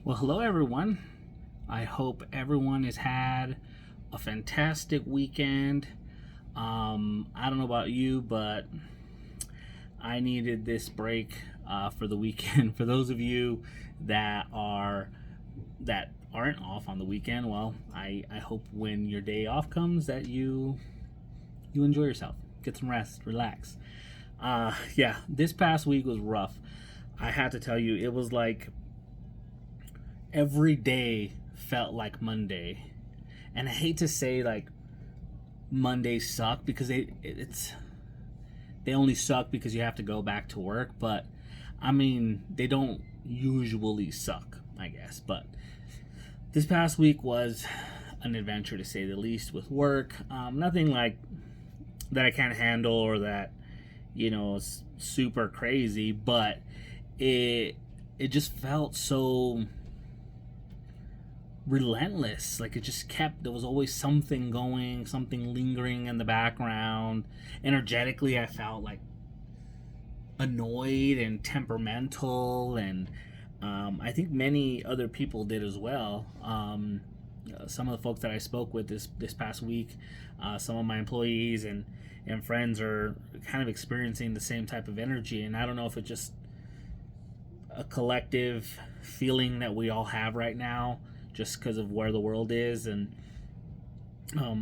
Well, hello everyone. I hope everyone has had a fantastic weekend. I don't know about you, but I needed this break for the weekend. For those of you that aren't off on the weekend, well, I hope when your day off comes that you enjoy yourself, get some rest, relax. Yeah, this past week was rough. I had to tell you, it was like every day felt like Monday. And I hate to say like Mondays suck because they only suck because you have to go back to work, but I mean, they don't usually suck, I guess. But this past week was an adventure to say the least with work. Nothing like that I can't handle or that is super crazy, but it just felt so relentless. Like it just kept, there was always something going, something lingering in the background. Energetically I felt like annoyed and temperamental, and I think many other people did as well. Some of the folks that I spoke with this past week, some of my employees and friends are kind of experiencing the same type of energy, and I don't know if it's just a collective feeling that we all have right now just because of where the world is, and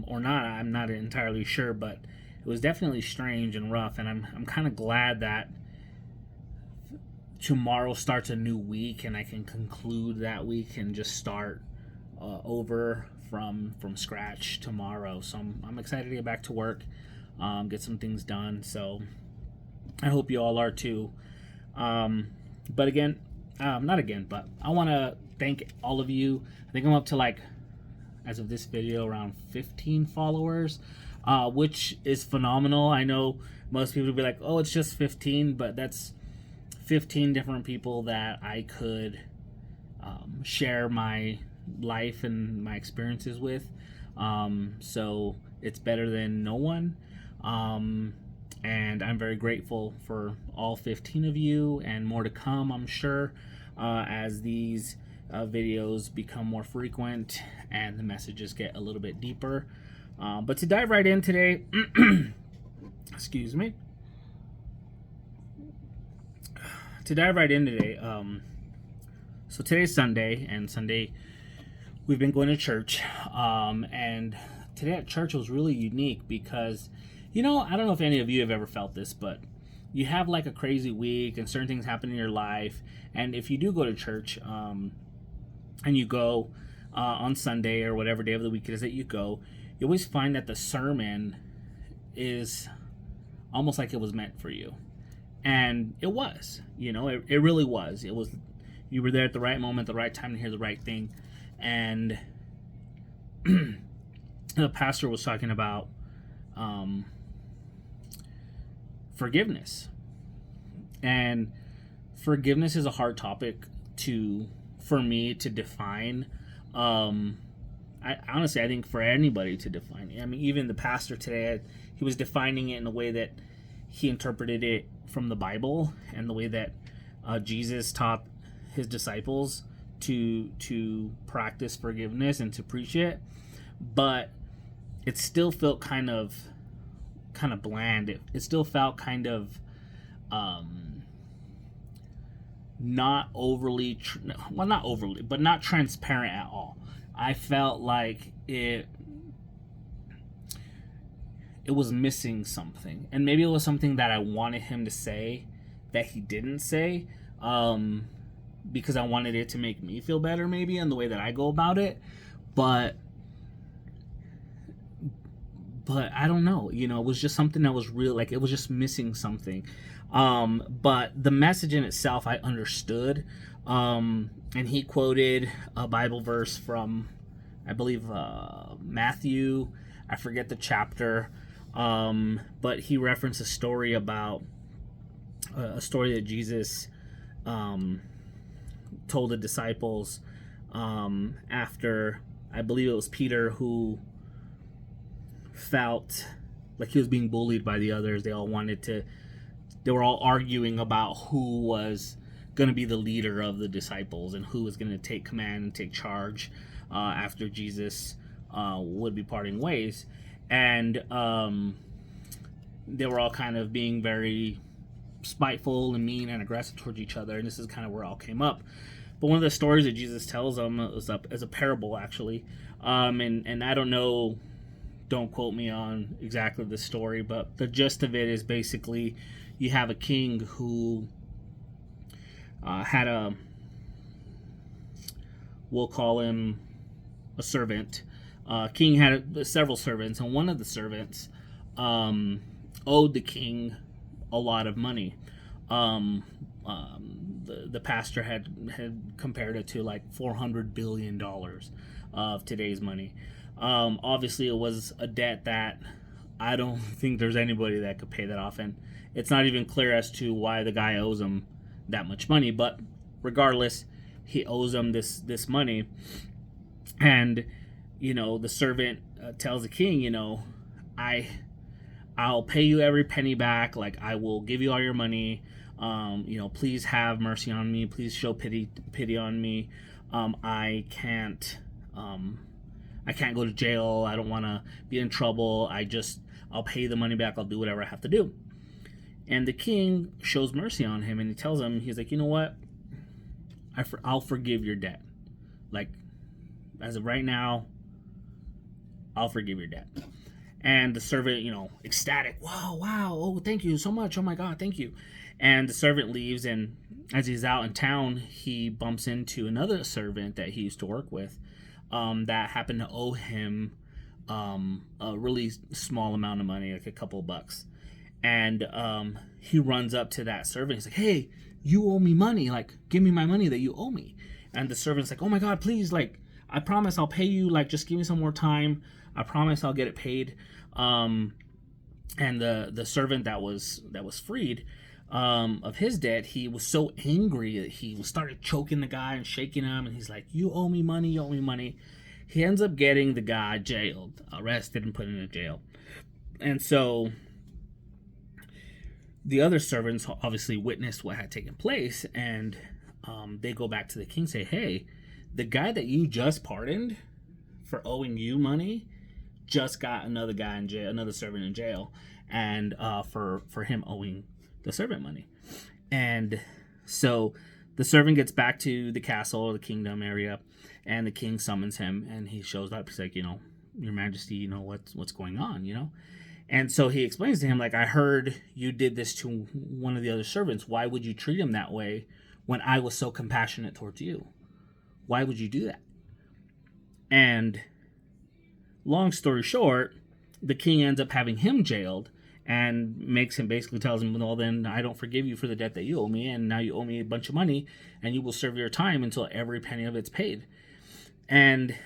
or not, I'm not entirely sure, but it was definitely strange and rough, and I'm kind of glad that tomorrow starts a new week and I can conclude that week and just start over from scratch tomorrow. So I'm excited to get back to work, get some things done. So I hope you all are too. But again, not again, but I want to thank all of you. I think I'm up to, like, as of this video, around 15 followers, which is phenomenal. I know most people will be like, oh, it's just 15, but that's 15 different people that I could share my life and my experiences with. So it's better than no one. And I'm very grateful for all 15 of you, and more to come, I'm sure, as these videos become more frequent and the messages get a little bit deeper. But to dive right in today, excuse me. To dive right in today, so today's Sunday, and Sunday we've been going to church, and today at church was really unique because, I don't know if any of you have ever felt this, but you have like a crazy week and certain things happen in your life, and if you do go to church, and you go on Sunday or whatever day of the week it is that you go, you always find that the sermon is almost like it was meant for you. And it was, it really was. It was, you were there at the right moment, the right time to hear the right thing. And the pastor was talking about forgiveness. And forgiveness is a hard topic for me to define. I honestly, I think for anybody to define it. I mean, even the pastor today, he was defining it in a way that he interpreted it from the Bible and the way that Jesus taught his disciples to practice forgiveness and to preach it. But it still felt kind of bland. It still felt kind of not overly not overly, but not transparent at all. I felt like it was missing something, and maybe it was something that I wanted him to say that he didn't say, because I wanted it to make me feel better, maybe, in the way that I go about it. But I don't know, it was just something that was real, like it was just missing something. But the message in itself I understood, and he quoted a Bible verse from, I believe, Matthew. I forget the chapter, but he referenced a story about a story that Jesus told the disciples after, I believe it was Peter, who felt like he was being bullied by the others. They were all arguing about who was going to be the leader of the disciples and who was going to take command and take charge after Jesus would be parting ways. And they were all kind of being very spiteful and mean and aggressive towards each other, and this is kind of where it all came up. But one of the stories that Jesus tells them is as a parable, actually, and I don't know, don't quote me on exactly the story, but the gist of it is basically you have a king who had we'll call him a servant. King had several servants, and one of the servants owed the king a lot of money. The pastor had compared it to like $400 billion of today's money. Obviously, it was a debt that I don't think there's anybody that could pay that off, and it's not even clear as to why the guy owes him that much money. But regardless, he owes him this money, and the servant tells the king, I'll pay you every penny back. Like, I will give you all your money. Please have mercy on me. Please show pity on me. I can't go to jail. I don't want to be in trouble. I'll pay the money back. I'll do whatever I have to do. And the king shows mercy on him, and he tells him, he's like, you know what? I'll forgive your debt. Like, as of right now, I'll forgive your debt. And the servant, ecstatic, wow, oh, thank you so much. Oh my God, thank you. And the servant leaves, and as he's out in town, he bumps into another servant that he used to work with that happened to owe him a really small amount of money, like a couple of bucks. And he runs up to that servant. He's like, hey, you owe me money. Like, give me my money that you owe me. And the servant's like, oh my God, please, like, I promise I'll pay you. Like, just give me some more time. I promise I'll get it paid. And the servant that was freed of his debt, he was so angry that he started choking the guy and shaking him. And he's like, you owe me money. You owe me money. He ends up getting the guy jailed, arrested, and put in a jail. And so the other servants obviously witnessed what had taken place, and they go back to the king and say, hey, the guy that you just pardoned for owing you money just got another guy in jail, another servant in jail, and for him owing the servant money. And so the servant gets back to the castle or the kingdom area, and the king summons him, and he shows up. He's like, your majesty, what's going on, And so he explains to him, like, I heard you did this to one of the other servants. Why would you treat him that way when I was so compassionate towards you? Why would you do that? And long story short, the king ends up having him jailed and basically tells him, well, then I don't forgive you for the debt that you owe me, and now you owe me a bunch of money, and you will serve your time until every penny of it's paid. And,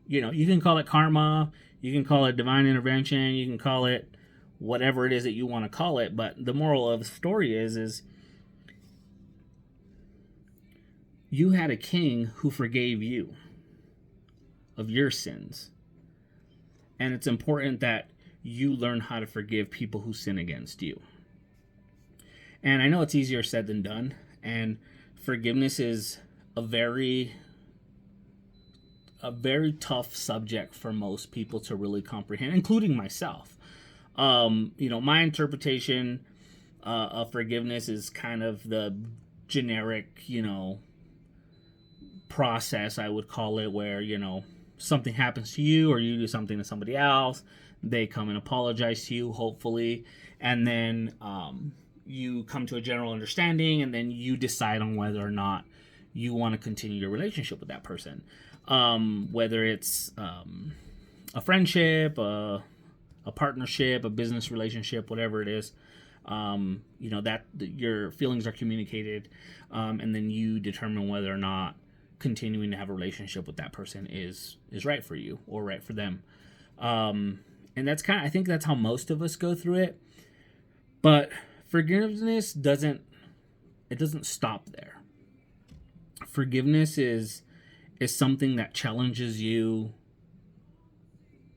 you can call it karma, you can call it divine intervention, you can call it whatever it is that you want to call it, but the moral of the story is you had a king who forgave you of your sins. And it's important that you learn how to forgive people who sin against you. And I know it's easier said than done, and forgiveness is a very tough subject for most people to really comprehend, including myself. My interpretation of forgiveness is kind of the generic, process, I would call it, where, something happens to you or you do something to somebody else, they come and apologize to you, hopefully, and then you come to a general understanding, and then you decide on whether or not you want to continue your relationship with that person. Whether it's a friendship, a partnership, a business relationship, whatever it is, that your feelings are communicated, and then you determine whether or not continuing to have a relationship with that person is right for you or right for them. And I think that's how most of us go through it. But forgiveness doesn't stop there. Forgiveness is something that challenges you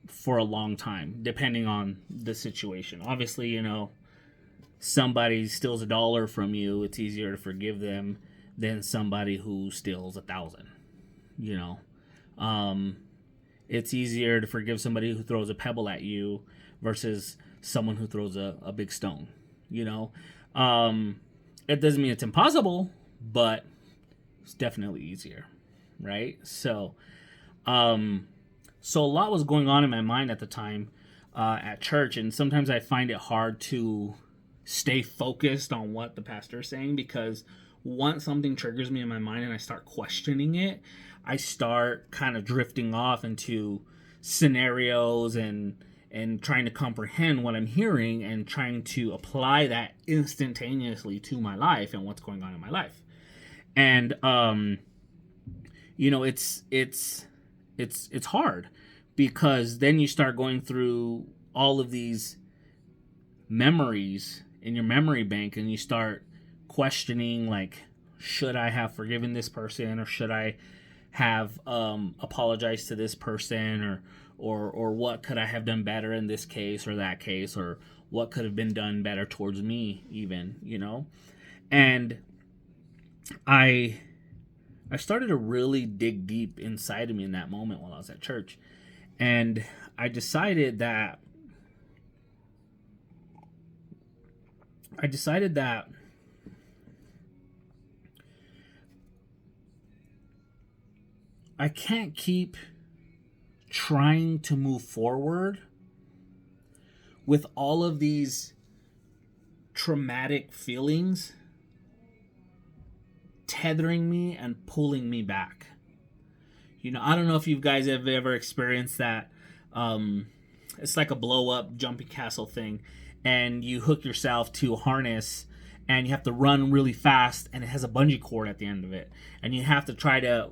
for a long time, depending on the situation. Obviously, somebody steals $1 from you, it's easier to forgive them than somebody who steals 1,000. You know, um, it's easier to forgive somebody who throws a pebble at you versus someone who throws a big stone. You know, it doesn't mean it's impossible, but it's definitely easier, right? So a lot was going on in my mind at the time at church, and sometimes I find it hard to stay focused on what the pastor is saying, because once something triggers me in my mind and I start questioning it, I start kind of drifting off into scenarios and trying to comprehend what I'm hearing and trying to apply that instantaneously to my life and what's going on in my life. And it's hard, because then you start going through all of these memories in your memory bank, and you start questioning, like, should I have forgiven this person, or should I have apologized to this person, or what could I have done better in this case or that case, or what could have been done better towards me, even, and I started to really dig deep inside of me in that moment while I was at church. And I decided that I can't keep trying to move forward with all of these traumatic feelings tethering me and pulling me back. I don't know if you guys have ever experienced that. It's like a blow up jumping castle thing, and you hook yourself to a harness, and you have to run really fast, and it has a bungee cord at the end of it, and you have to try to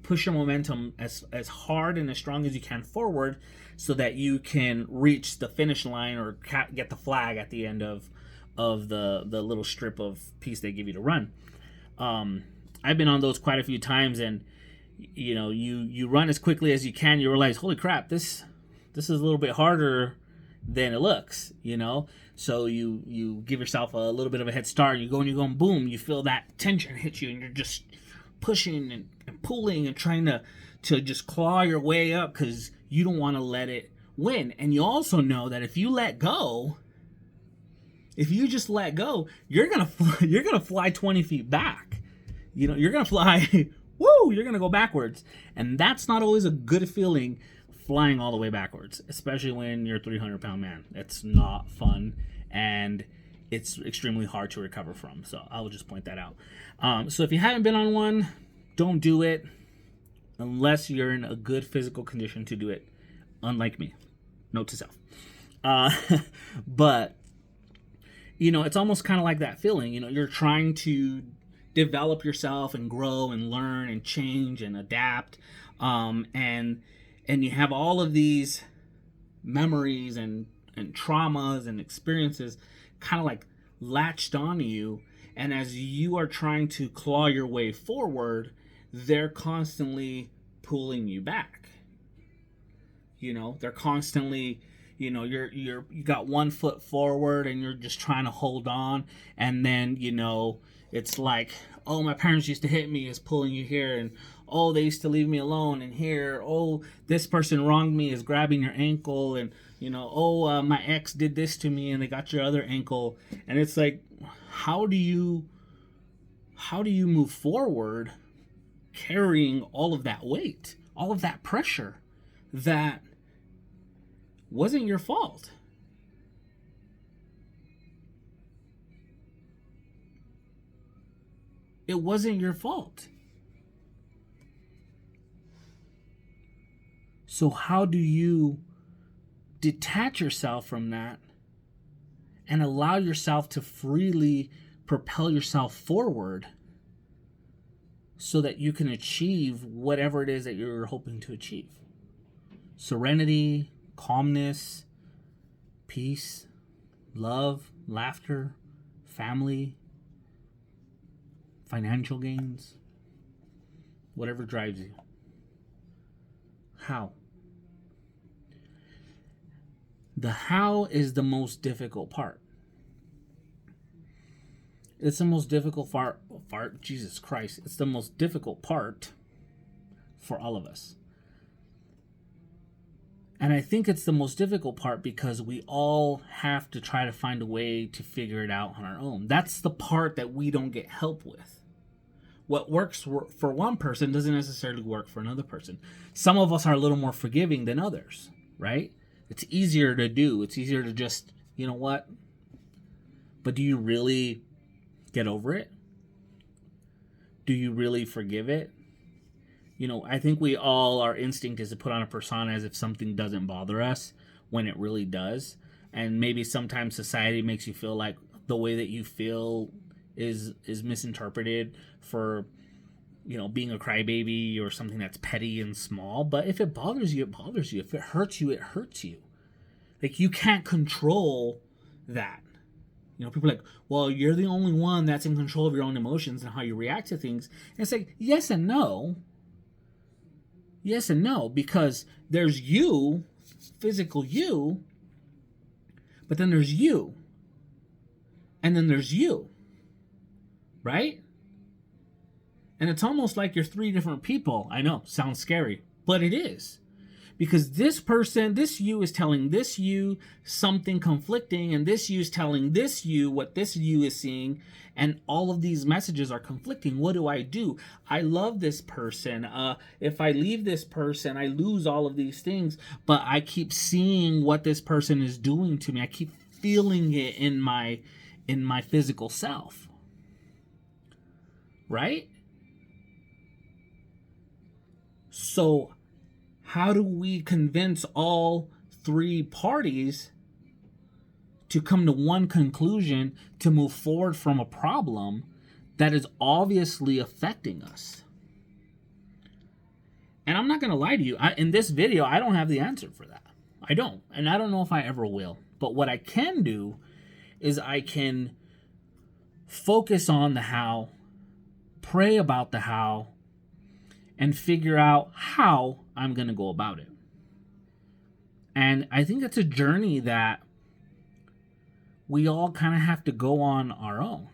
push your momentum as hard and as strong as you can forward, so that you can reach the finish line or get the flag at the end of the little strip of piece they give you to run. I've been on those quite a few times, and you run as quickly as you can. You realize, holy crap, this is a little bit harder than it looks. So you give yourself a little bit of a head start. You go and boom, you feel that tension hit you, and you're just pushing and pulling and trying to just claw your way up, because you don't want to let it win. And you also know that if you just let go, you're gonna fly 20 feet back. You're gonna fly. Woo! You're gonna go backwards, and that's not always a good feeling, flying all the way backwards, especially when you're a 300-pound man. It's not fun, and it's extremely hard to recover from. So I will just point that out. So if you haven't been on one, don't do it unless you're in a good physical condition to do it. Unlike me, note to self. But it's almost kind of like that feeling. You're trying to develop yourself and grow and learn and change and adapt, and you have all of these memories and traumas and experiences kind of like latched onto you, and as you are trying to claw your way forward, they're constantly pulling you back. They're constantly, you got 1 foot forward and you're just trying to hold on, and then it's like, oh, my parents used to hit me, is pulling you here, and oh, they used to leave me alone, and here, oh, this person wronged me, is grabbing your ankle, and oh, my ex did this to me, and they got your other ankle. And it's like, how do you move forward carrying all of that weight, all of that pressure that wasn't your fault? It wasn't your fault. So how do you detach yourself from that and allow yourself to freely propel yourself forward so that you can achieve whatever it is that you're hoping to achieve? Serenity, calmness, peace, love, laughter, family, financial gains, whatever drives you. How? The how is the most difficult part. It's the most difficult part. Jesus Christ. It's the most difficult part for all of us. And I think it's the most difficult part because we all have to try to find a way to figure it out on our own. That's the part that we don't get help with. What works for one person doesn't necessarily work for another person. Some of us are a little more forgiving than others, right? It's easier to do. It's easier to just, you know what? But do you really get over it? Do you really forgive it? You know, I think we all, our instinct is to put on a persona as if something doesn't bother us when it really does. And maybe sometimes society makes you feel like the way that you feel is misinterpreted for, you know, being a crybaby or something that's petty and small. But if it bothers you, it bothers you. If it hurts you, it hurts you. Like, you can't control that. You know, people are like, well, you're the only one that's in control of your own emotions and how you react to things. And it's like, yes and no. Yes and no, because there's you, physical you, but then there's you. And then there's you. Right? And it's almost like you're three different people. I know, sounds scary, but it is. Because this person, this you is telling this you something conflicting, and this you is telling this you what this you is seeing, and all of these messages are conflicting. What do? I love this person. If I leave this person, I lose all of these things, but I keep seeing what this person is doing to me. I keep feeling it in my physical self. Right? So how do we convince all three parties to come to one conclusion to move forward from a problem that is obviously affecting us? And I'm not going to lie to you. In this video, I don't have the answer for that. I don't. And I don't know if I ever will. But what I can do is I can focus on the how, pray about the how, and figure out how I'm going to go about it. And I think it's a journey that we all kind of have to go on our own.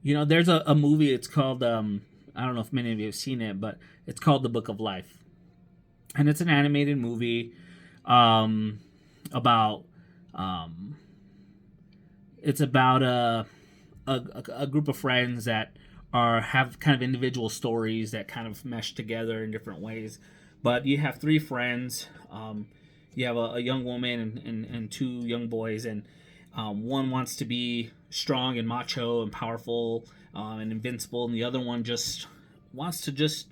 You know, there's a movie, it's called, I don't know if many of you have seen it, but it's called The Book of Life. And it's an animated movie about, it's about a group of friends that have kind of individual stories that kind of mesh together in different ways. But you have three friends. You have a young woman and two young boys, and one wants to be strong and macho and powerful and invincible, and the other one just wants to just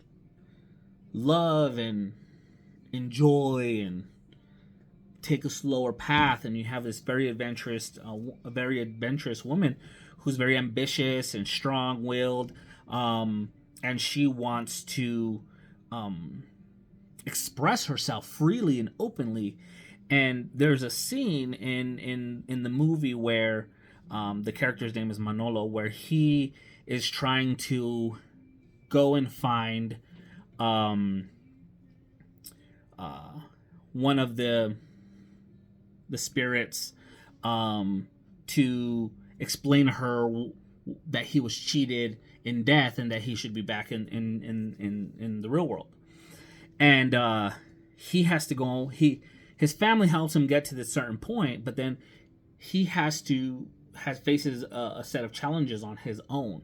love and enjoy and take a slower path. And you have this very adventurous woman who's very ambitious and strong-willed, and she wants to express herself freely and openly. And there's a scene in the movie where the character's name is Manolo, where he is trying to go and find one of the spirits to explain to her that he was cheated in death and that he should be back in the real world. And he has to go. His family helps him get to this certain point, but then he faces a set of challenges on his own,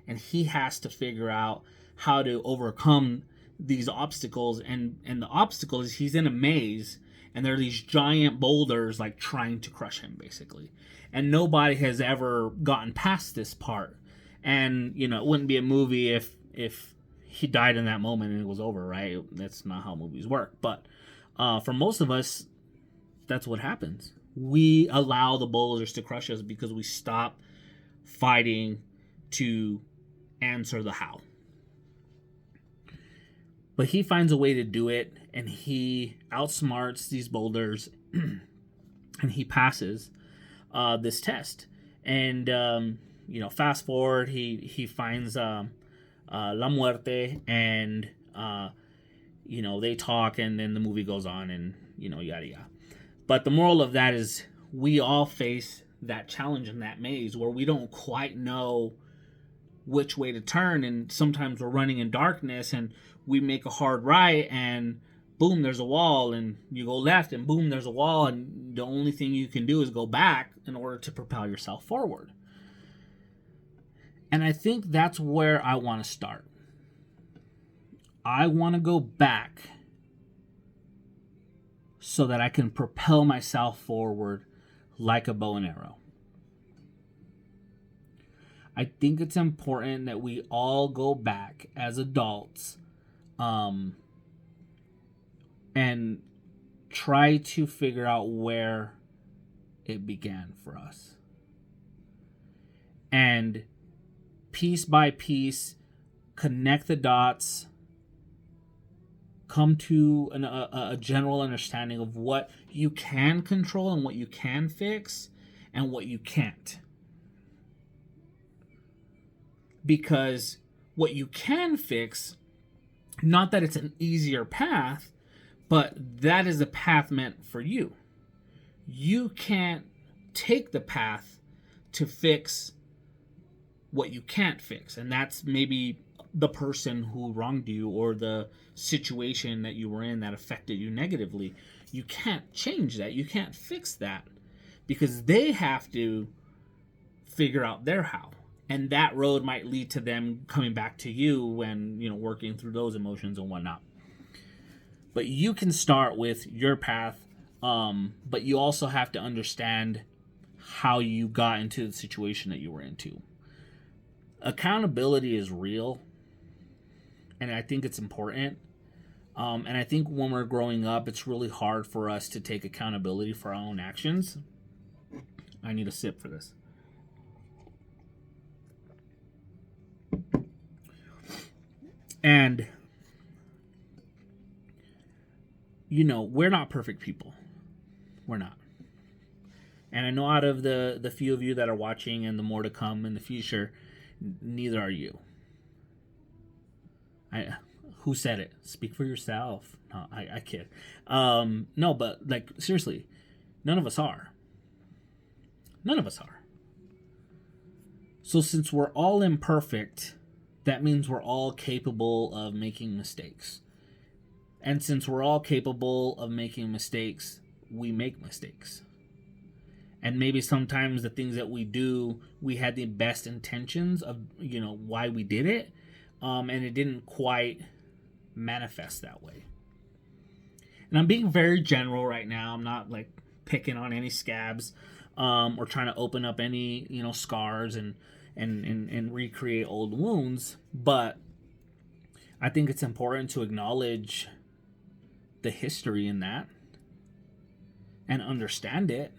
and he has to figure out how to overcome these obstacles. And the obstacle is he's in a maze, and there are these giant boulders like trying to crush him, basically. And nobody has ever gotten past this part. And, you know, it wouldn't be a movie if he died in that moment and it was over, right? That's not how movies work. But for most of us, that's what happens. We allow the boulders to crush us because we stop fighting to answer the how. But he finds a way to do it, and he outsmarts these boulders, and he passes this test. And you know, fast forward, he finds La Muerte, and you know, they talk, and then the movie goes on, and you know, yada yada. But the moral of that is we all face that challenge and that maze where we don't quite know which way to turn, and sometimes we're running in darkness and we make a hard right and boom, there's a wall, and you go left and boom, there's a wall, and the only thing you can do is go back in order to propel yourself forward. And I think that's where I want to start. I want to go back so that I can propel myself forward like a bow and arrow. I think it's important that we all go back as adults and try to figure out where it began for us. And piece by piece, connect the dots, come to a general understanding of what you can control and what you can fix and what you can't. Because what you can fix, not that it's an easier path, but that is a path meant for you. You can't take the path to fix what you can't fix. And that's maybe the person who wronged you or the situation that you were in that affected you negatively. You can't change that. You can't fix that because they have to figure out their how. And that road might lead to them coming back to you and, working through those emotions and whatnot. But you can start with your path, but you also have to understand how you got into the situation that you were into. Accountability is real, and I think it's important. And I think when we're growing up, it's really hard for us to take accountability for our own actions. I need a sip for this. And, we're not perfect people. We're not. And I know out of the few of you that are watching and the more to come in the future, neither are you. Who said it? Speak for yourself. No, I kid. No, but seriously, none of us are. None of us are. So since we're all imperfect, that means we're all capable of making mistakes. And since we're all capable of making mistakes, we make mistakes. And maybe sometimes the things that we do, we had the best intentions of, why we did it. And it didn't quite manifest that way. And I'm being very general right now. I'm not picking on any scabs or trying to open up any, scars and recreate old wounds. But I think it's important to acknowledge the history in that and understand it.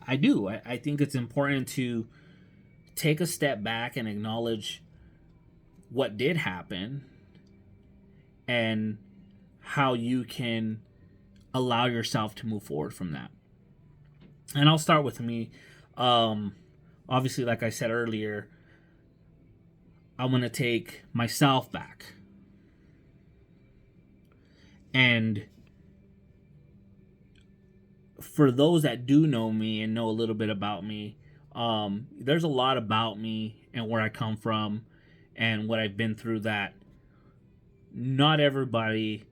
I do. I think it's important to take a step back and acknowledge what did happen and how you can allow yourself to move forward from that. And I'll start with me. Obviously, like I said earlier, I'm going to take myself back. And for those that do know me and know a little bit about me, there's a lot about me and where I come from and what I've been through that not everybody,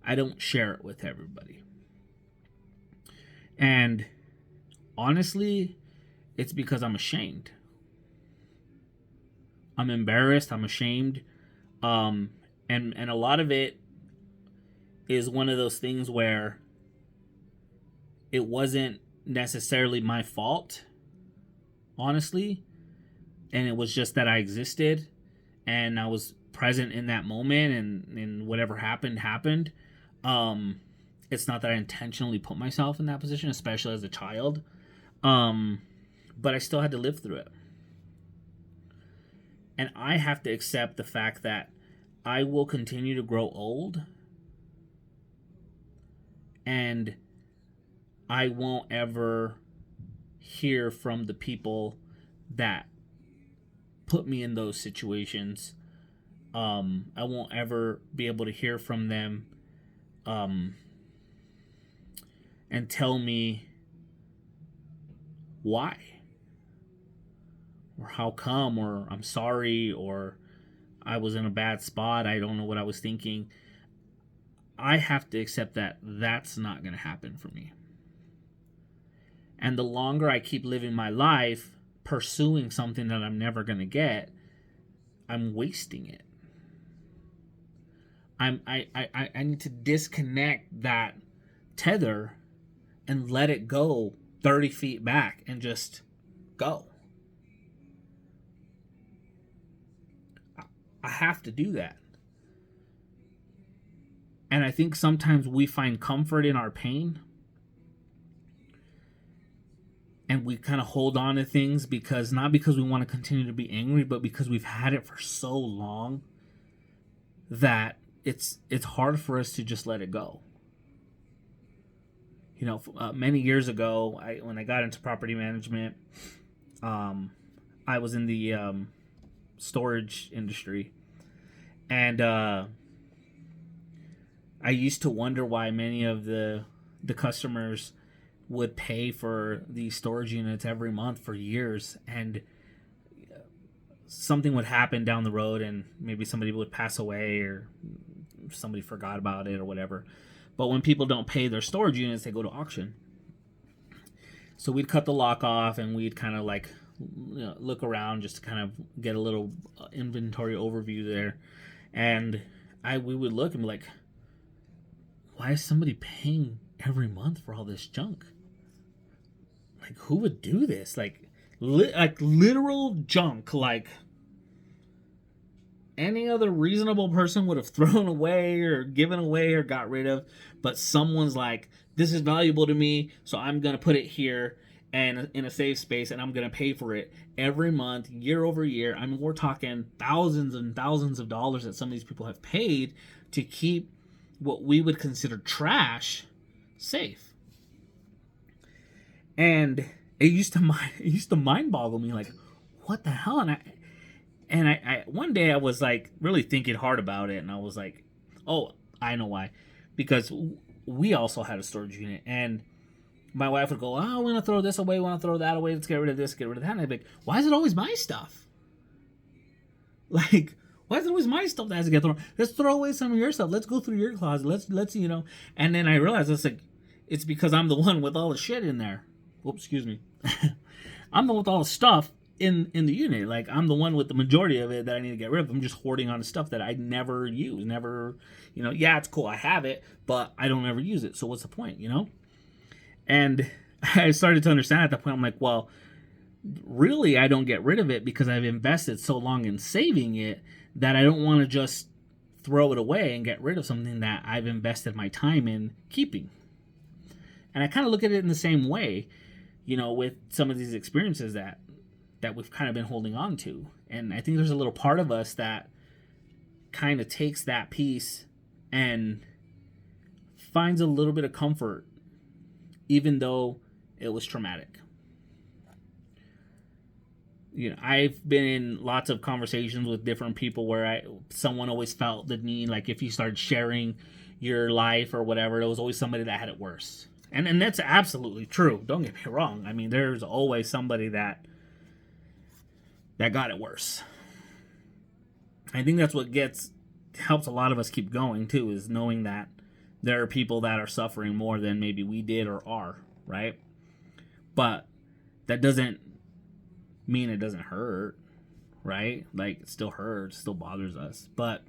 I don't share it with everybody. And honestly, it's because I'm ashamed. I'm embarrassed. I'm ashamed. And a lot of it is one of those things where it wasn't necessarily my fault, honestly. And it was just that I existed and I was present in that moment and whatever happened. It's not that I intentionally put myself in that position, especially as a child. But I still had to live through it. And I have to accept the fact that I will continue to grow old and I won't ever hear from the people that put me in those situations. I won't ever be able to hear from them and tell me why, or how come, or I'm sorry, or I was in a bad spot, I don't know what I was thinking. I have to accept that that's not going to happen for me. And the longer I keep living my life pursuing something that I'm never going to get, I'm wasting it. I need to disconnect that tether and let it go 30 feet back and just go. I have to do that. And I think sometimes we find comfort in our pain. And we kind of hold on to things not because we want to continue to be angry, but because we've had it for so long that it's hard for us to just let it go. You know, many years ago, when I got into property management, I was in the storage industry, and I used to wonder why many of the customers would pay for these storage units every month for years, and something would happen down the road, and maybe somebody would pass away, or somebody forgot about it, or whatever. But when people don't pay their storage units, they go to auction. So we'd cut the lock off, and we'd kind of like, you know, look around just to kind of get a little inventory overview there. And we would look and be like, why is somebody paying every month for all this junk? Like, who would do this? Like literal junk. Like, any other reasonable person would have thrown away or given away or got rid of, but someone's like, this is valuable to me, so I'm going to put it here and in a safe space, and I'm going to pay for it every month, year over year. I mean, we're talking thousands and thousands of dollars that some of these people have paid to keep what we would consider trash safe. And it used to mind boggle me, like, what the hell? And I one day I was like really thinking hard about it, and I was like, oh, I know why. Because we also had a storage unit, and my wife would go, oh, I want to throw this away, I want to throw that away, let's get rid of this, get rid of that. And I'd be like, why is it always my stuff? Like, why is it always my stuff that has to get thrown? Let's throw away some of your stuff. Let's go through your closet. Let's you know. And then I realized it's because I'm the one with all the shit in there. Oops, excuse me. I'm the one with all the stuff in the unit. Like, I'm the one with the majority of it that I need to get rid of. I'm just hoarding on the stuff that I never use. Never, you know, yeah, it's cool, I have it, but I don't ever use it. So what's the point, you know? And I started to understand at that point, I'm like, well, really, I don't get rid of it because I've invested so long in saving it that I don't want to just throw it away and get rid of something that I've invested my time in keeping. And I kind of look at it in the same way, you know, with some of these experiences that we've kind of been holding on to. And I think there's a little part of us that kind of takes that piece and finds a little bit of comfort, even though it was traumatic. You know, I've been in lots of conversations with different people where someone always felt the need, like if you started sharing your life or whatever, there was always somebody that had it worse. And that's absolutely true. Don't get me wrong. I mean, there's always somebody that got it worse. I think that's what helps a lot of us keep going too, is knowing that there are people that are suffering more than maybe we did or are, right? But that doesn't mean it doesn't hurt, right? Like, it still hurts, still bothers us. But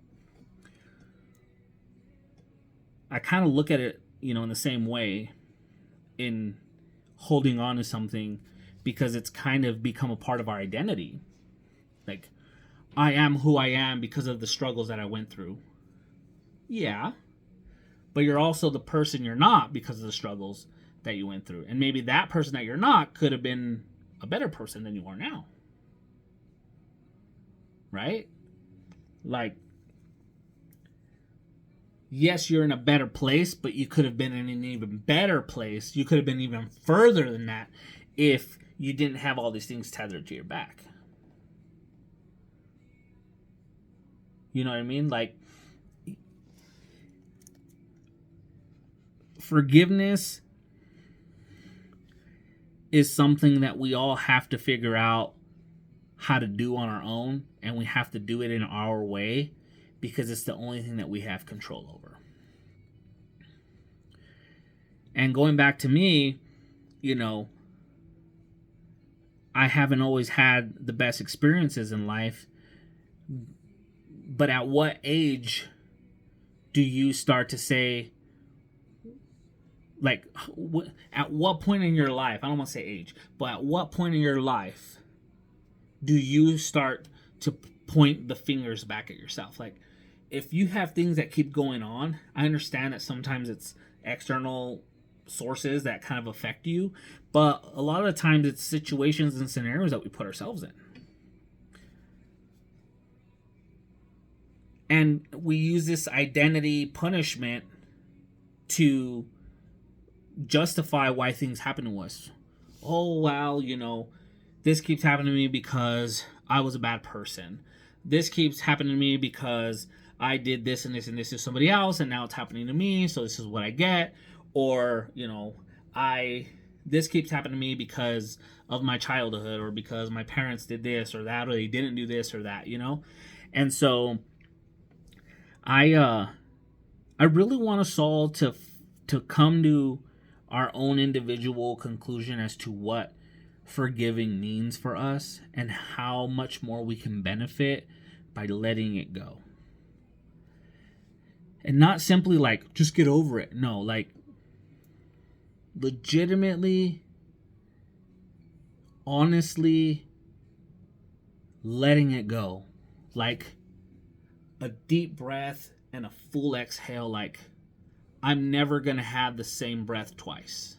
I kind of look at it, you know, in the same way, in holding on to something, because it's kind of become a part of our identity. Like, I am who I am because of the struggles that I went through. Yeah. But you're also the person you're not because of the struggles that you went through. And maybe that person that you're not could have been a better person than you are now. Right? Like, yes, you're in a better place, but you could have been in an even better place. You could have been even further than that if you didn't have all these things tethered to your back. You know what I mean? Like, forgiveness is something that we all have to figure out how to do on our own, and we have to do it in our way because it's the only thing that we have control over. And going back to me, you know, I haven't always had the best experiences in life, but at what age do you start to say, like, at what point in your life, I don't want to say age, but at what point in your life do you start to point the fingers back at yourself? Like, if you have things that keep going on, I understand that sometimes it's external sources that kind of affect you, but a lot of the times it's situations and scenarios that we put ourselves in. And we use this identity punishment to justify why things happen to us. Oh, well, you know, this keeps happening to me because I was a bad person. This keeps happening to me because I did this and this and this to somebody else, and now it's happening to me, so this is what I get. Or, you know, this keeps happening to me because of my childhood, or because my parents did this or that, or they didn't do this or that, you know? And so I really want us all to come to our own individual conclusion as to what forgiving means for us and how much more we can benefit by letting it go. And not simply like, just get over it. No, like, legitimately, honestly letting it go. Like a deep breath and a full exhale. Like, I'm never going to have the same breath twice.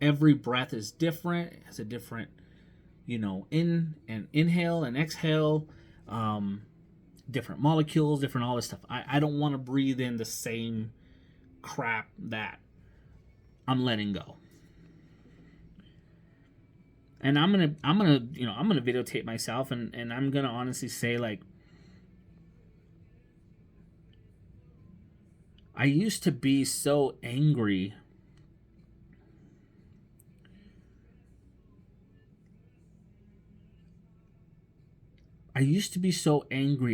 Every breath is different. It has a different, you know, inhale and exhale, different molecules, different all this stuff. I don't want to breathe in the same crap that I'm letting go. And I'm gonna videotape myself, and I'm gonna honestly say, like, I used to be so angry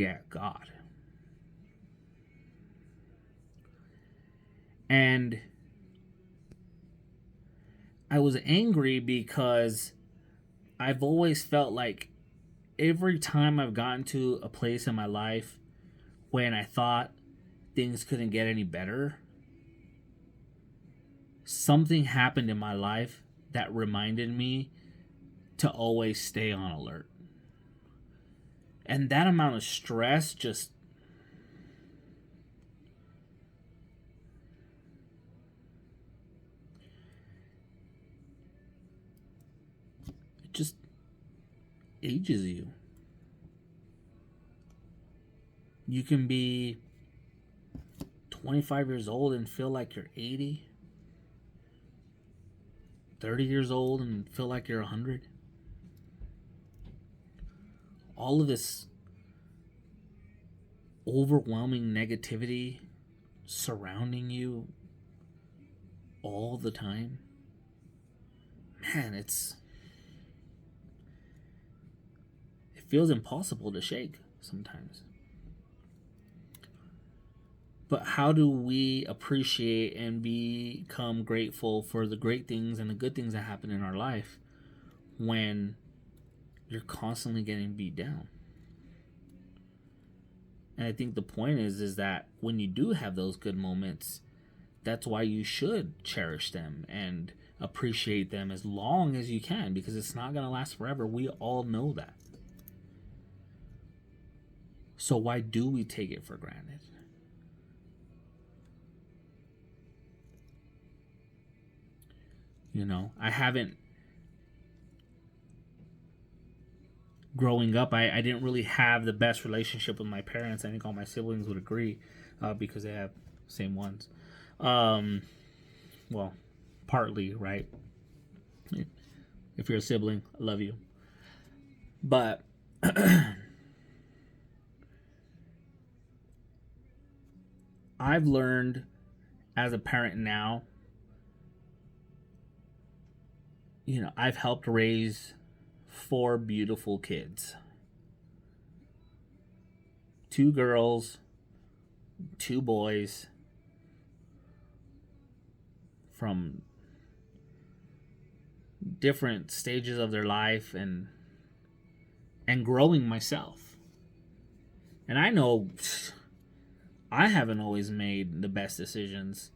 at God. And I was angry because I've always felt like every time I've gotten to a place in my life when I thought things couldn't get any better, something happened in my life that reminded me to always stay on alert. And that amount of stress just ages you. You can be 25 years old and feel like you're 80. 30 years old and feel like you're 100. All of this overwhelming negativity surrounding you all the time. Man, it feels impossible to shake sometimes. But how do we appreciate and become grateful for the great things and the good things that happen in our life when you're constantly getting beat down? And I think the point is that when you do have those good moments, that's why you should cherish them and appreciate them as long as you can, because it's not going to last forever. We all know that. So why do we take it for granted? You know, I haven't, growing up, I didn't really have the best relationship with my parents. I think all my siblings would agree, because they have the same ones. Well, partly, right? If you're a sibling, I love you. But I've learned as a parent now I've helped raise 4 beautiful kids. 2 girls, 2 boys, from different stages of their life, and growing myself. And I know I haven't always made the best decisions,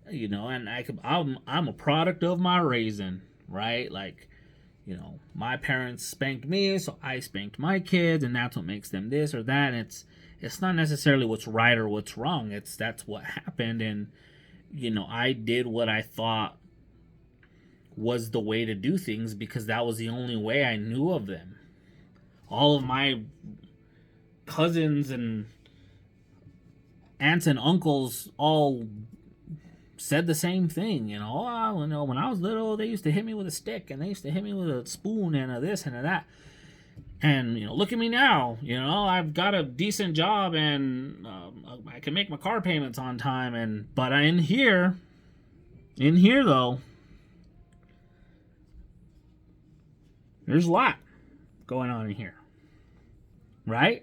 and I'm a product of my raising, right? Like, my parents spanked me, so I spanked my kids, and that's what makes them this or that. And it's not necessarily what's right or what's wrong. That's what happened, and I did what I thought was the way to do things because that was the only way I knew of them. All of my cousins and aunts and uncles all said the same thing. When I was little, they used to hit me with a stick, and they used to hit me with a spoon, and a this and a that. And look at me now. I've got a decent job, and I can make my car payments on time. But in here though, there's a lot going on in here, right?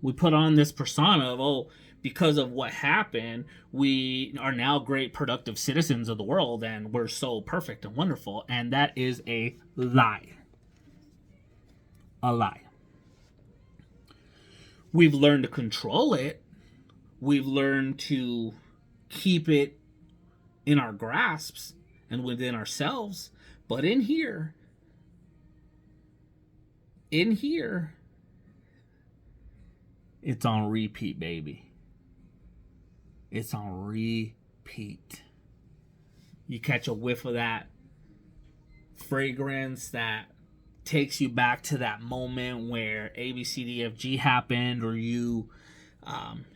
We put on this persona of, because of what happened, we are now great productive citizens of the world, and we're so perfect and wonderful, and that is a lie. A lie. We've learned to control it. We've learned to keep it in our grasps and within ourselves. But in here, it's on repeat, baby. It's on repeat. You catch a whiff of that fragrance that takes you back to that moment where ABCDFG happened, or you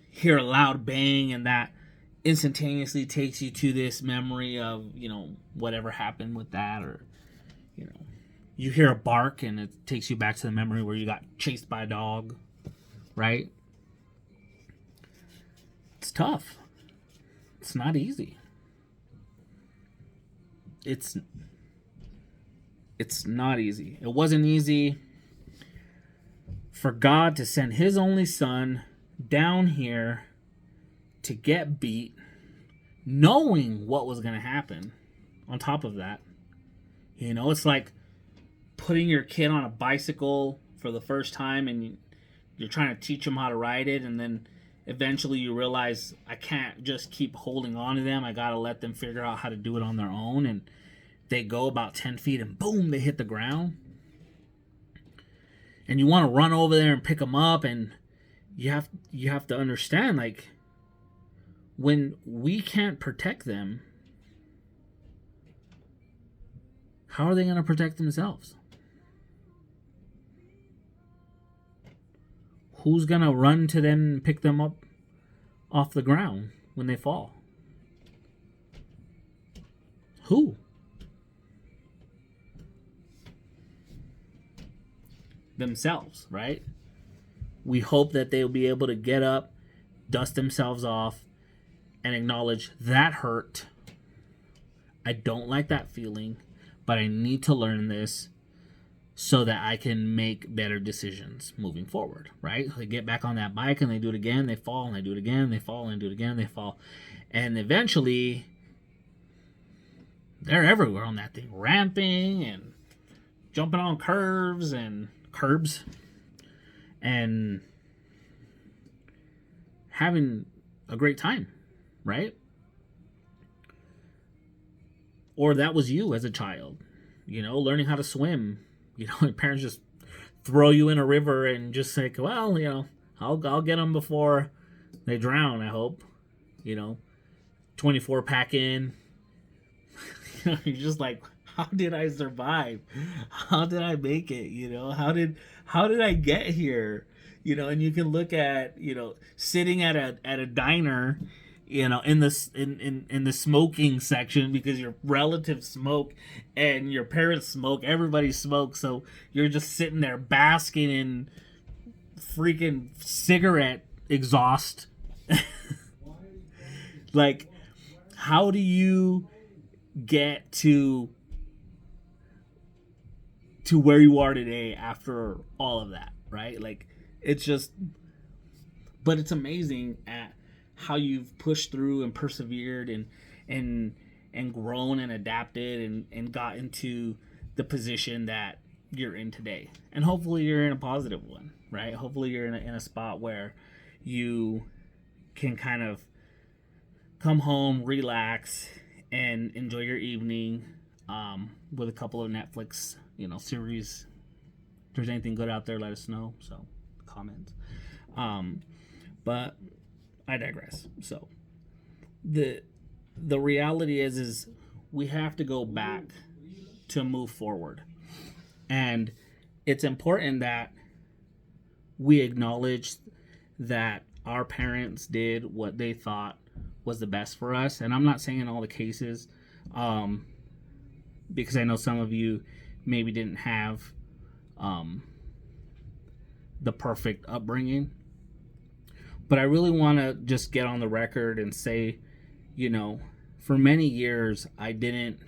hear a loud bang, and that instantaneously takes you to this memory of whatever happened with that, or you hear a bark and it takes you back to the memory where you got chased by a dog, right? It's tough. It's not easy. It's not easy. It wasn't easy for God to send his only son down here to get beat, knowing what was going to happen. On top of that, it's like putting your kid on a bicycle for the first time, and you're trying to teach them how to ride it, and then eventually you realize I can't just keep holding on to them. I got to let them figure out how to do it on their own, and they go about 10 feet and boom, they hit the ground. And you want to run over there and pick them up, and you have to understand, like, when we can't protect them, how are they going to protect themselves? Who's going to run to them and pick them up off the ground when they fall? Who? Themselves, right? We hope that they'll be able to get up, dust themselves off, and acknowledge that hurt. I don't like that feeling, but I need to learn this so that I can make better decisions moving forward, right? They get back on that bike and they do it again, they fall, and they do it again, they fall, and do it again, they fall. And eventually, they're everywhere on that thing, ramping and jumping on curves and curbs and having a great time, right? Or that was you as a child, learning how to swim. Your parents just throw you in a river and just say, well, I'll get them before they drown, I hope. 24 pack in. You're just like, how did I survive? How did I make it? How did I get here? And you can look at, sitting at a diner, in the smoking section, because your relatives smoke and your parents smoke, everybody smokes, so you're just sitting there basking in freaking cigarette exhaust. Like, how do you get to to where you are today after all of that, right? Like, it's just, but it's amazing at how you've pushed through and persevered and and grown and adapted and got into the position that you're in today. And hopefully you're in a positive one, right? Hopefully you're in a spot where you can kind of come home, relax, and enjoy your evening with a couple of Netflix, series. If there's anything good out there, let us know. So, comments. But I digress. So, the reality is we have to go back to move forward, and it's important that we acknowledge that our parents did what they thought was the best for us. And I'm not saying in all the cases, because I know some of you maybe didn't have the perfect upbringing. But I really want to just get on the record and say, for many years I didn't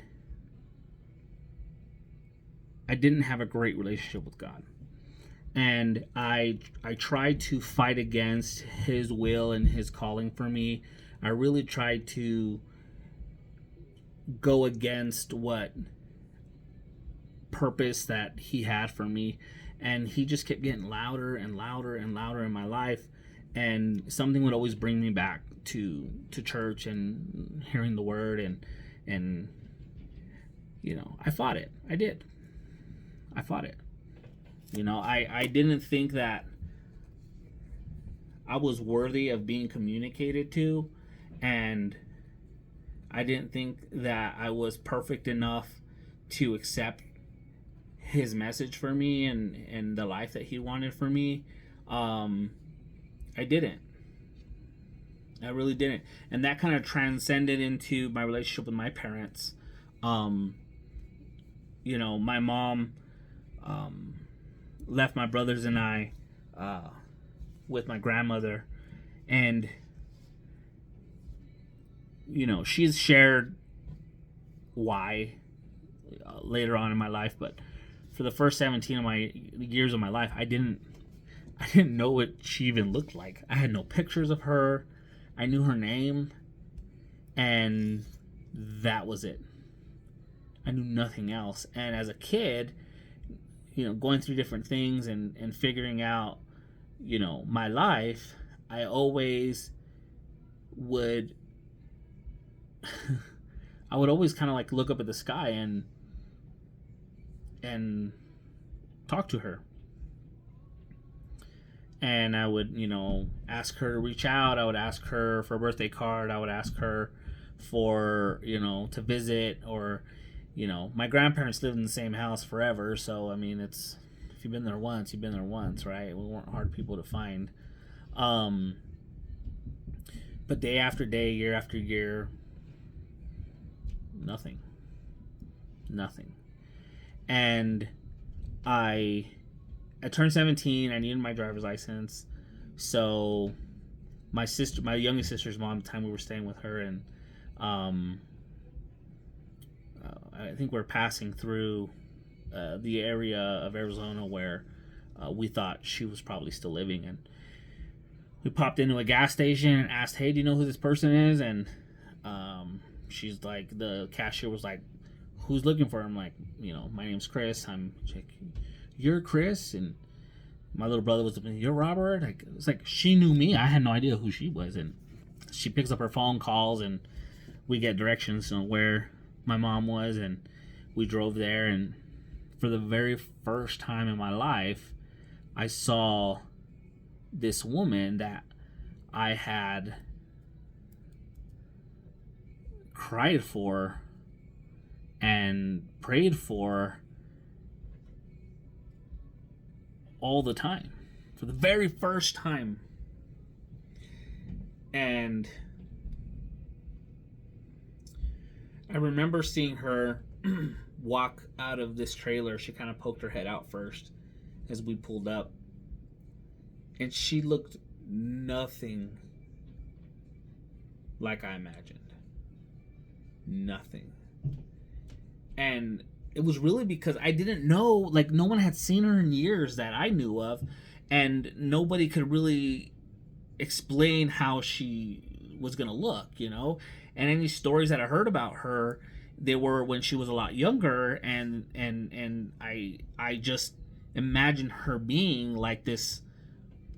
have a great relationship with God. And I tried to fight against his will and his calling for me. I really tried to go against what purpose that he had for me, and he just kept getting louder and louder and louder in my life, and something would always bring me back to church and hearing the word, and I fought it. I fought it. I didn't think that I was worthy of being communicated to, and I didn't think that I was perfect enough to accept his message for me and the life that he wanted for me. I didn't. I really didn't. And that kind of transcended into my relationship with my parents. My mom left my brothers and I with my grandmother, and she's shared why later on in my life, but for the first 17 of my years of my life, I didn't know what she even looked like. I had no pictures of her. I knew her name, and that was it. I knew nothing else. And as a kid, going through different things and figuring out, my life, I always would I would always kind of like look up at the sky and talk to her. And I would, ask her to reach out. I would ask her for a birthday card. I would ask her for, to visit, or, my grandparents lived in the same house forever. So, I mean, it's, if you've been there once, you've been there once, right? We weren't hard people to find. But day after day, year after year, nothing. And I turned 17. I needed my driver's license. So my youngest sister's mom, at the time we were staying with her, and I think we're passing through the area of Arizona where we thought she was probably still living. And we popped into a gas station and asked, "Hey, do you know who this person is?" And she's like, the cashier was like, "Who's looking for her?" I'm like, "My name's Chris." I'm like, "You're Chris?" And my little brother was like, "You're Robert?" Like, it's like she knew me. I had no idea who she was. And she picks up her phone, calls, and we get directions on where my mom was, and we drove there. And for the very first time in my life, I saw this woman that I had cried for and prayed for all the time, for the very first time. And I remember seeing her walk out of this trailer. She kind of poked her head out first as we pulled up, and she looked nothing like I imagined. Nothing. And it was really because I didn't know, like, no one had seen her in years that I knew of, and nobody could really explain how she was gonna look, you know. And any stories that I heard about her, they were when she was a lot younger, and I just imagined her being like this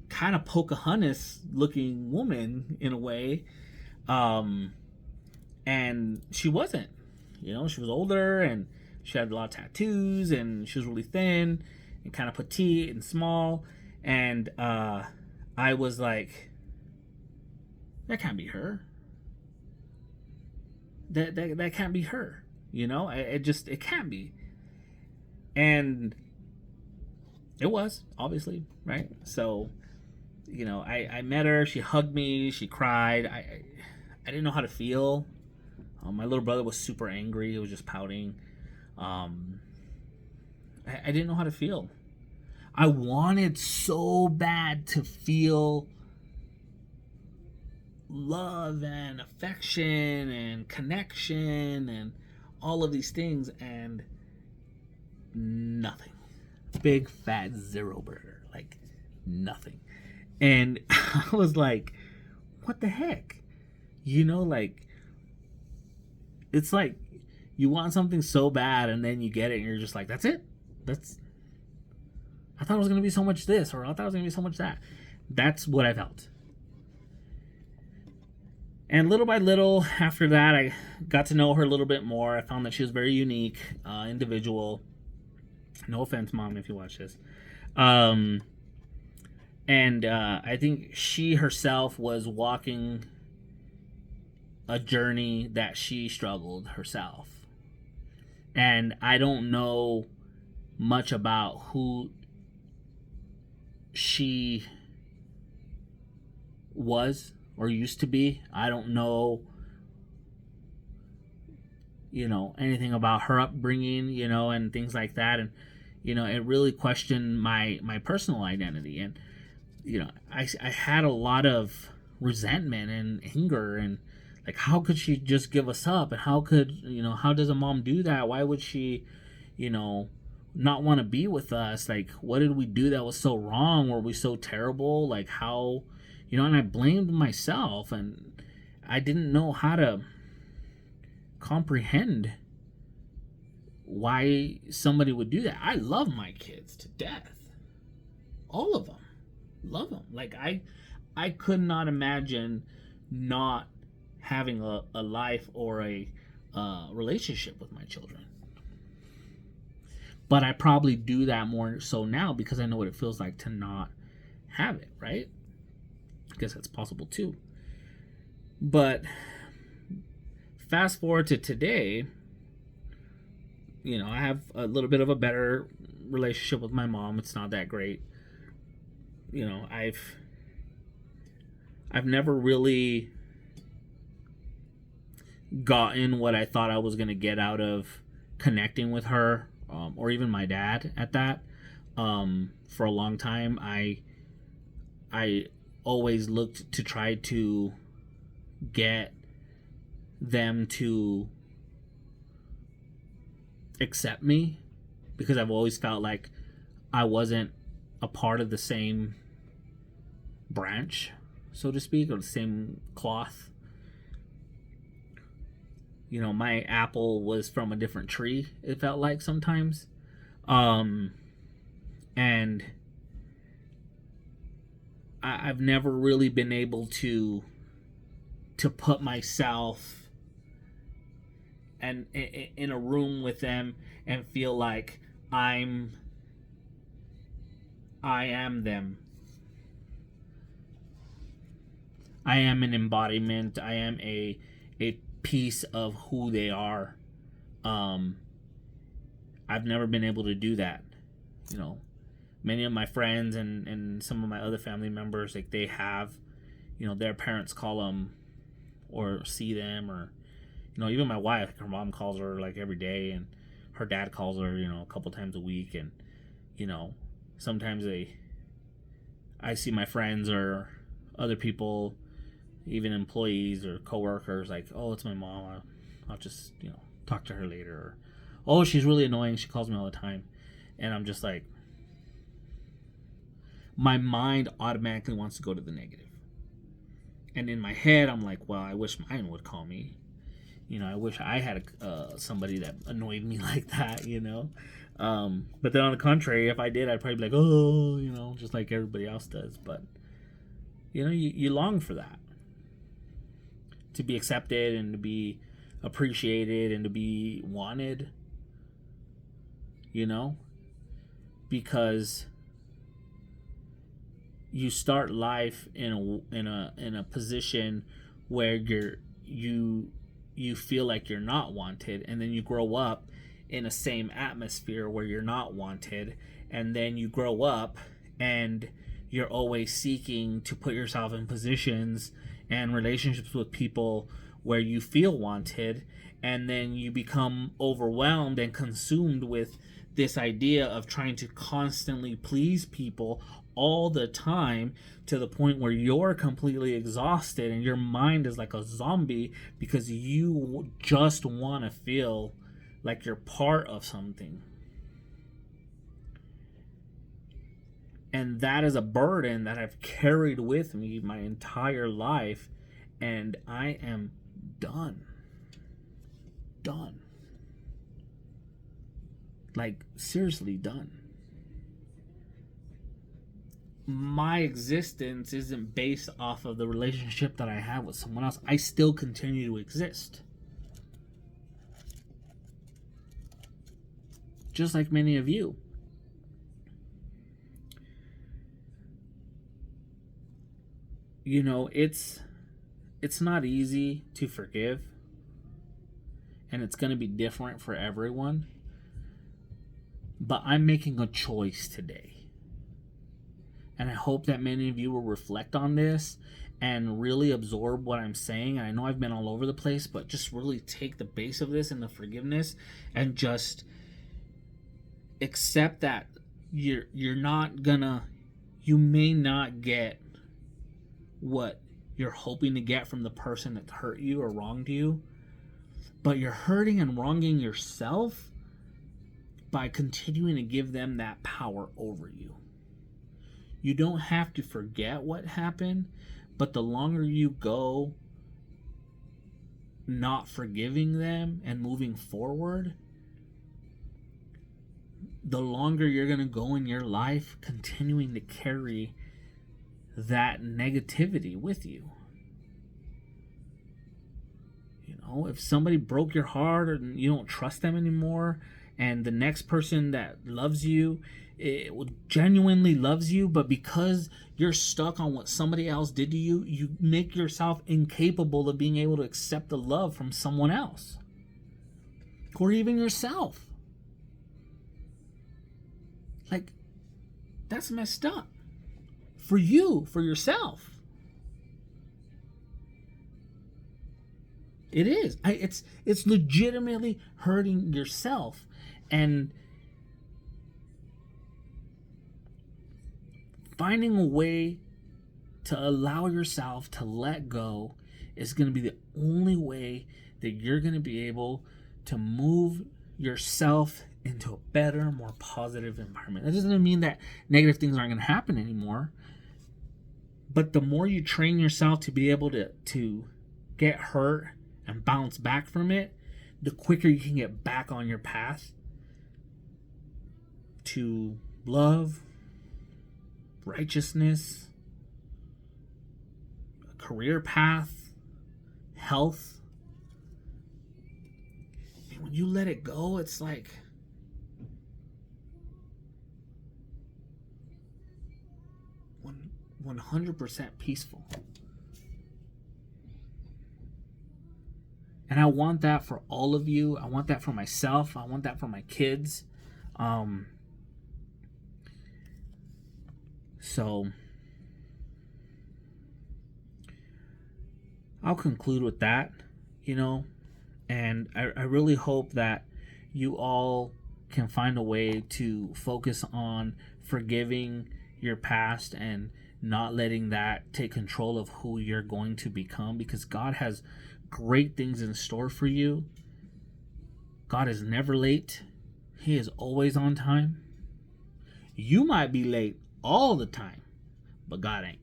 kind of Pocahontas looking woman in a way, and she wasn't. You know, she was older and she had a lot of tattoos and she was really thin and kind of petite and small, and I was like, that can't be her. That can't be her. You know, it can't be. And it was, obviously, right? So, you know, I met her. She hugged me. She cried. I didn't know how to feel. My little brother was super angry. He was just pouting. I didn't know how to feel. I wanted so bad to feel love and affection and connection and all of these things, and nothing. Big fat zero burger, like nothing. And I was like, what the heck? You know, like, it's like you want something so bad and then you get it and you're just like, that's it? I thought it was going to be so much this, or I thought it was going to be so much that. That's what I felt. And little by little, after that, I got to know her a little bit more. I found that she was very unique, individual. No offense, Mom, if you watch this. And I think she herself was walking a journey that she struggled herself. And I don't know much about who she was or used to be. I don't know, you know, anything about her upbringing, you know, and things like that. And, you know, it really questioned my personal identity. And, you know, I had a lot of resentment and anger, and like, how could she just give us up? And how could, you know, how does a mom do that? Why would she, you know, not want to be with us? Like, what did we do that was so wrong? Were we so terrible? Like, how, you know, and I blamed myself, and I didn't know how to comprehend why somebody would do that. I love my kids to death. All of them. Love them. Like, I could not imagine not having a life or a relationship with my children. But I probably do that more so now because I know what it feels like to not have it, right? I guess that's possible too. But fast forward to today, you know, I have a little bit of a better relationship with my mom. It's not that great. You know, I've never really gotten what I thought I was going to get out of connecting with her, or even my dad at that. For a long time, I always looked to try to get them to accept me, because I've always felt like I wasn't a part of the same branch, so to speak, or the same cloth. You know, my apple was from a different tree, it felt like sometimes. And I've never really been able to put myself and in a room with them and feel like I am them. I am an embodiment. I am a piece of who they are. I've never been able to do that. You know, many of my friends and some of my other family members, like, they have, you know, their parents call them or see them, or, you know, even my wife, her mom calls her like every day, and her dad calls her, you know, a couple times a week. And, you know, sometimes I see my friends or other people, even employees or coworkers, like, oh, it's my mom, I'll just, you know, talk to her later, Oh, she's really annoying. She calls me all the time. And I'm just like, my mind automatically wants to go to the negative. And in my head, I'm like, well, I wish mine would call me. I wish I had somebody that annoyed me like that, But then on the contrary, if I did, I'd probably be like, oh, just like everybody else does. But, you long for that. To be accepted and to be appreciated and to be wanted, because you start life in a position where you feel like you're not wanted, and then you grow up in a same atmosphere where you're not wanted, and then you grow up and you're always seeking to put yourself in positions and relationships with people where you feel wanted, and then you become overwhelmed and consumed with this idea of trying to constantly please people all the time, to the point where you're completely exhausted and your mind is like a zombie because you just want to feel like you're part of something. And that is a burden that I've carried with me my entire life, and I am done. Like, seriously done. My existence isn't based off of the relationship that I have with someone else. I still continue to exist. Just like many of you. It's not easy to forgive. And it's going to be different for everyone. But I'm making a choice today. And I hope that many of you will reflect on this and really absorb what I'm saying. And I know I've been all over the place, but just really take the base of this and the forgiveness and just accept that you may not get what you're hoping to get from the person that hurt you or wronged you, but you're hurting and wronging yourself by continuing to give them that power over you. You don't have to forget what happened, but the longer you go not forgiving them and moving forward, the longer you're going to go in your life continuing to carry that negativity with you. If somebody broke your heart and you don't trust them anymore, and the next person that loves you, it genuinely loves you, but because you're stuck on what somebody else did to you, you make yourself incapable of being able to accept the love from someone else or even yourself. Like, that's messed up for you, for yourself. It is. It's legitimately hurting yourself. And finding a way to allow yourself to let go is going to be the only way that you're going to be able to move yourself into a better, more positive environment. That doesn't mean that negative things aren't going to happen anymore. But the more you train yourself to be able to get hurt and bounce back from it, the quicker you can get back on your path to love, righteousness, a career path, health. And when you let it go, it's like one 100% peaceful. And I want that for all of you. I want that for myself. I want that for my kids. So I'll conclude with that, and I really hope that you all can find a way to focus on forgiving your past and not letting that take control of who you're going to become, because God has great things in store for you. God is never late. He is always on time. You might be late all the time, but God ain't.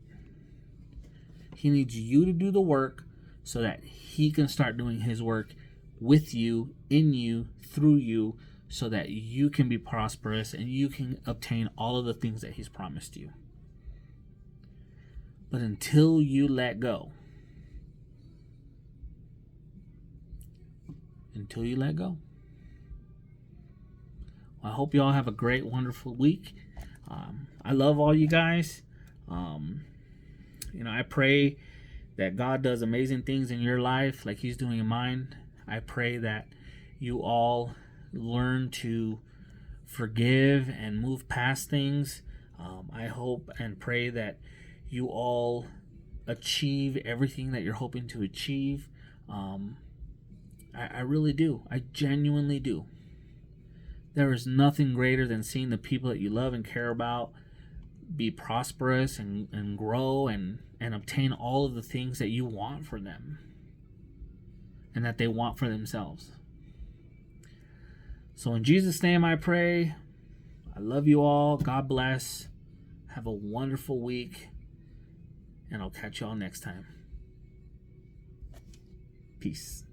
He needs you to do the work so that he can start doing his work with you, in you, through you, so that you can be prosperous and you can obtain all of the things that he's promised you. But until you let go, I hope you all have a great, wonderful week. I love all you guys. I pray that God does amazing things in your life like he's doing in mine. I pray that you all learn to forgive and move past things. I hope and pray that you all achieve everything that you're hoping to achieve. I really do. I genuinely do. There is nothing greater than seeing the people that you love and care about be prosperous and grow and obtain all of the things that you want for them and that they want for themselves. So in Jesus' name I pray. I love you all. God bless. Have a wonderful week. And I'll catch y'all next time. Peace.